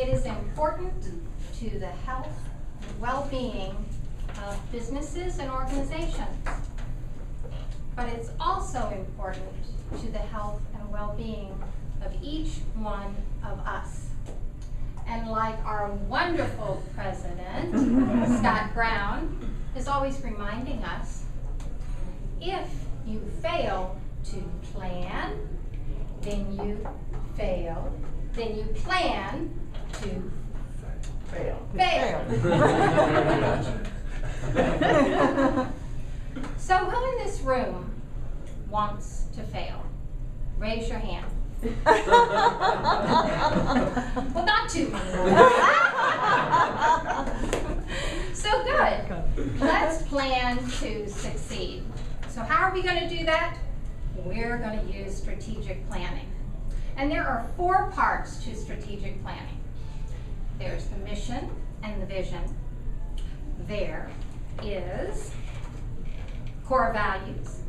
It is important to the health and well-being of businesses and organizations. But it's also important to the health and well-being of each one of us. And like our wonderful president, Scott Brown, is always reminding us, if you fail to plan, then you fail, then you plan to fail. So who in this room wants to fail? Raise your hand. Well, not too many. So good. Let's plan to succeed. So how are we going to do that? We're going to use strategic planning. And there are 4 parts to strategic planning. There's the mission and the vision. There is core values.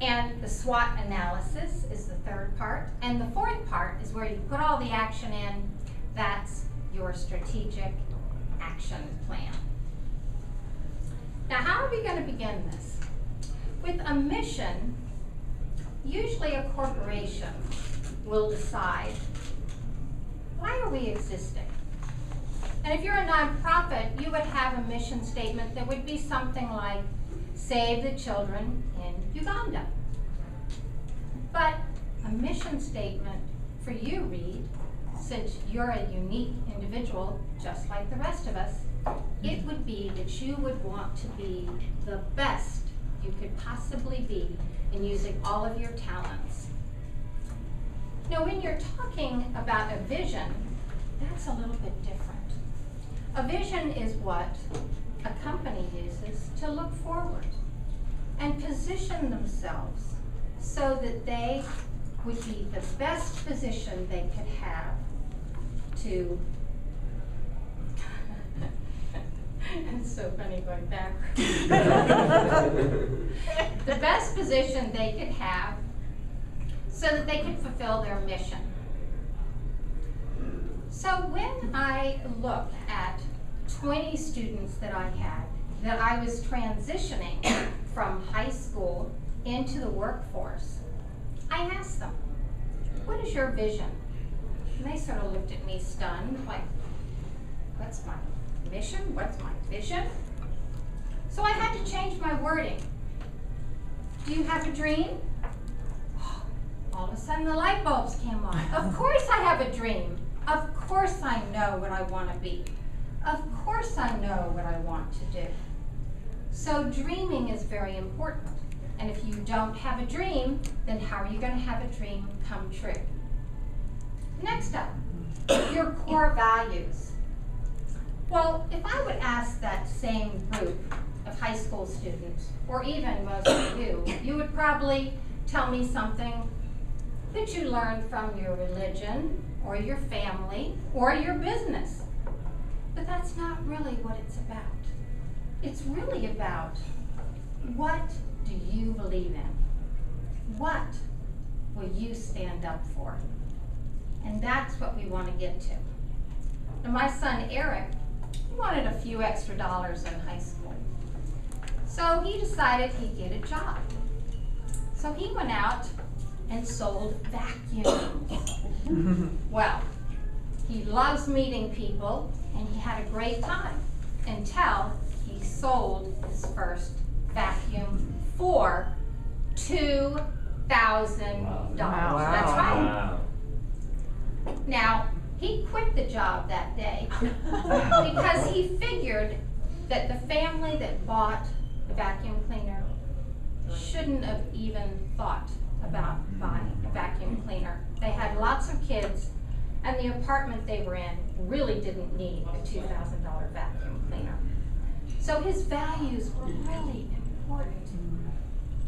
And the SWOT analysis is the 3rd part. And the 4th part is where you put all the action in. That's your strategic action plan. Now, how are we going to begin this? With a mission, usually a corporation will decide, why are we existing? And if you're a nonprofit, you would have a mission statement that would be something like, save the children in Uganda. But a mission statement for you, Reed, since you're a unique individual, just like the rest of us, it would be that you would want to be the best you could possibly be in using all of your talents. Now, when you're talking about a vision, that's a little bit different. A vision is what a company uses to look forward and position themselves so that they would be the best position they could have to it's so funny going backwards. The best position they could have so that they could fulfill their mission. So when I look at 20 students that I had, that I was transitioning from high school into the workforce, I asked them, what is your vision? And they sort of looked at me stunned, like, what's my mission? What's my vision? So I had to change my wording. Do you have a dream? Oh, all of a sudden the light bulbs came on. Of course I have a dream. Of course I know what I want to be. Of course I know what I want to do. So dreaming is very important. And if you don't have a dream, then how are you going to have a dream come true? Next up, your core values. Well, if I would ask that same group of high school students, or even most of you, you would probably tell me something that you learned from your religion, or your family, or your business. But that's not really what it's about. It's really about, what do you believe in? What will you stand up for? And that's what we want to get to. Now, my son Eric, he wanted a few extra dollars in high school. So he decided he'd get a job. So he went out and sold vacuums. Well, he loves meeting people, and he had a great time until he sold his first vacuum for $2,000. Wow. That's right. Wow. Now, he quit the job that day because he figured that the family that bought the vacuum cleaner shouldn't have even thought about buying a vacuum cleaner. They had lots of kids, and the apartment they were in really didn't need a $2,000 vacuum cleaner. So his values were really important.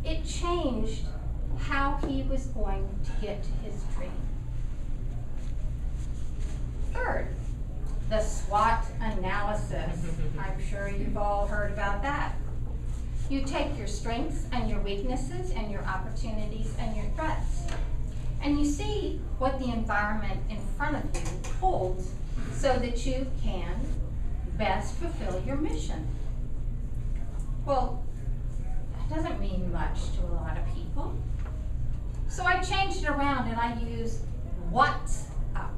It changed how he was going to get to his dream. Third, the SWOT analysis. I'm sure you've all heard about that. You take your strengths and your weaknesses and your opportunities and your threats, and you see what the environment in front of you holds so that you can best fulfill your mission. Well, that doesn't mean much to a lot of people. So I changed it around and I use what's up,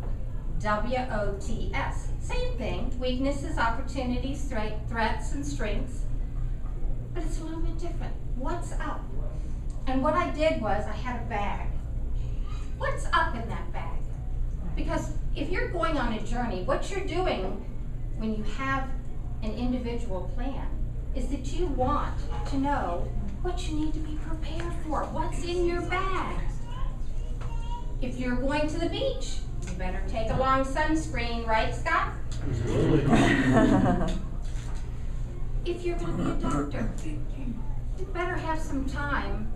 W-O-T-S. Same thing, weaknesses, opportunities, threats, and strengths, but it's a little bit different. What's up? And what I did was I had a bag. What's up in that bag? Because if you're going on a journey, what you're doing when you have an individual plan is that you want to know what you need to be prepared for, what's in your bag. If you're going to the beach, you better take along sunscreen, right, Scott? If you're going to be a doctor, you better have some time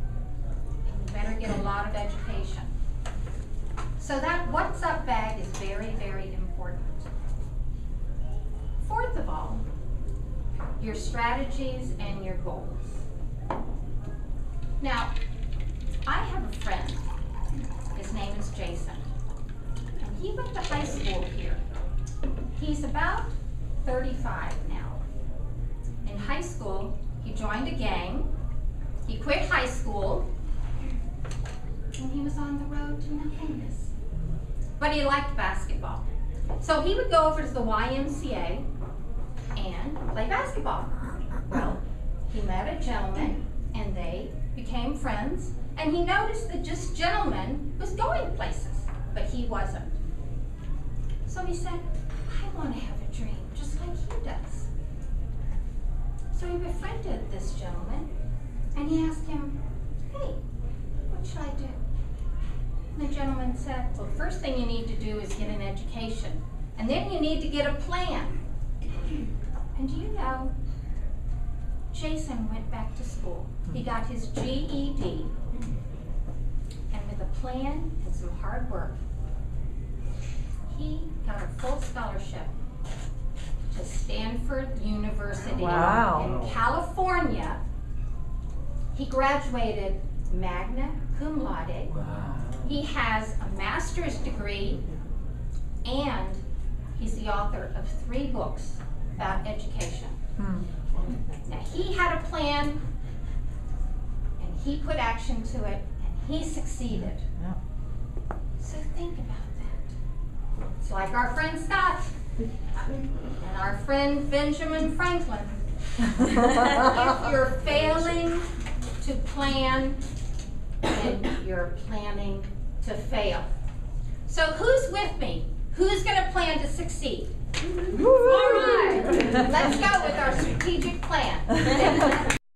and you better get a lot of education. So that what's up bag is very, very important. Fourth of all, your strategies and your goals. Now, I have a friend. His name is Jason. And he went to high school here. He's about 35 now. In high school, he joined a gang. He quit high school. And he was on the road to nothingness. But he liked basketball. So he would go over to the YMCA and play basketball. Well, he met a gentleman and they became friends, and he noticed that this gentleman was going places, but he wasn't. So he said, I want to have a dream just like he does. So he befriended this gentleman and he asked him, hey, what should I do? And the gentleman said, well, the first thing you need to do is get an education, and then you need to get a plan. And do you know, Jason went back to school. He got his GED, and with a plan and some hard work, he got a full scholarship to Stanford University in California. He graduated magna cum laude. He has a master's degree, and he's the author of 3 books about education. Now, he had a plan, and he put action to it, and he succeeded. So think about that. It's like our friend Scott and our friend Benjamin Franklin. If you're failing to plan, then you're planning to fail. So who's with me? Who's going to plan to succeed? All right, let's go with our strategic plan.